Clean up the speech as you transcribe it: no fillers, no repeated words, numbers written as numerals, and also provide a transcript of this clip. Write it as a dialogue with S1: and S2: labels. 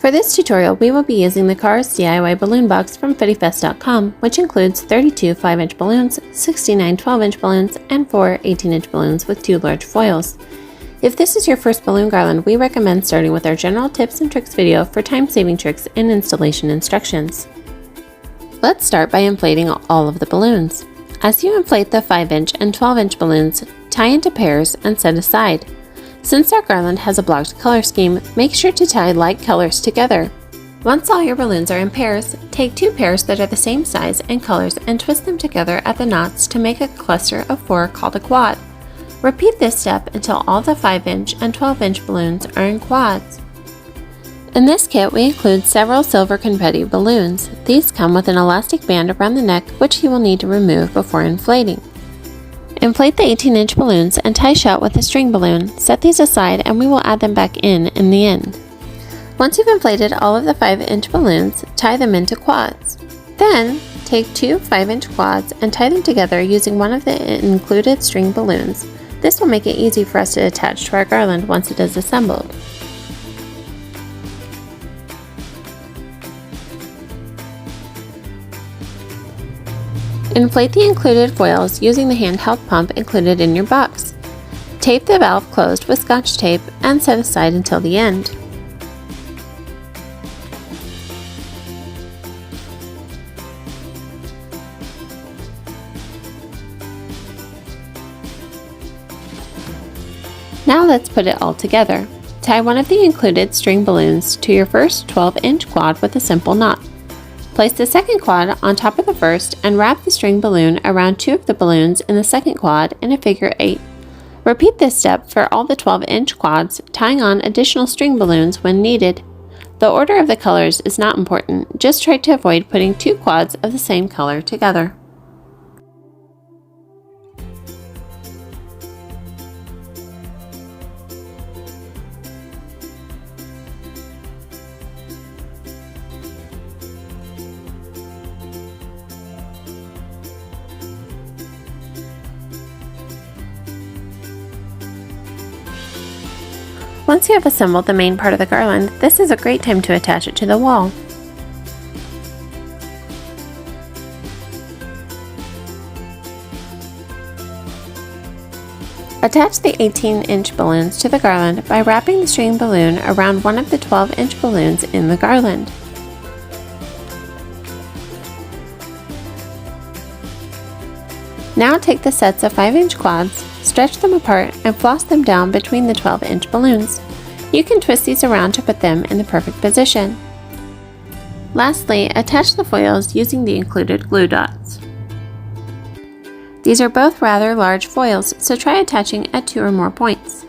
S1: For this tutorial, we will be using the Cars DIY balloon box from FittyFest.com, which includes 32 5-inch balloons, 69 12-inch balloons, and 4 18-inch balloons with 2 large foils. If this is your first balloon garland, we recommend starting with our general tips and tricks video for time-saving tricks and installation instructions. Let's start by inflating all of the balloons. As you inflate the 5-inch and 12-inch balloons, tie into pairs and set aside. Since our garland has a blocked color scheme, make sure to tie like colors together. Once all your balloons are in pairs, take 2 pairs that are the same size and colors and twist them together at the knots to make a cluster of 4 called a quad. Repeat this step until all the 5-inch and 12-inch balloons are in quads. In this kit, we include several silver confetti balloons. These come with an elastic band around the neck, which you will need to remove before inflating. Inflate the 18-inch balloons and tie shut with a string balloon. Set these aside and we will add them back in the end. Once you've inflated all of the 5-inch balloons, tie them into quads. Then, take 2 5-inch quads and tie them together using one of the included string balloons. This will make it easy for us to attach to our garland once it is assembled. Inflate the included foils using the handheld pump included in your box. Tape the valve closed with Scotch tape and set aside until the end. Now let's put it all together. Tie one of the included string balloons to your first 12-inch quad with a simple knot. Place the second quad on top of the first and wrap the string balloon around 2 of the balloons in the second quad in a figure 8. Repeat this step for all the 12-inch quads, tying on additional string balloons when needed. The order of the colors is not important, just try to avoid putting 2 quads of the same color together. Once you have assembled the main part of the garland, this is a great time to attach it to the wall. Attach the 18-inch balloons to the garland by wrapping the string balloon around one of the 12-inch balloons in the garland. Now take the sets of 5-inch quads, stretch them apart, and floss them down between the 12-inch balloons. You can twist these around to put them in the perfect position. Lastly, attach the foils using the included glue dots. These are both rather large foils, so try attaching at 2 or more points.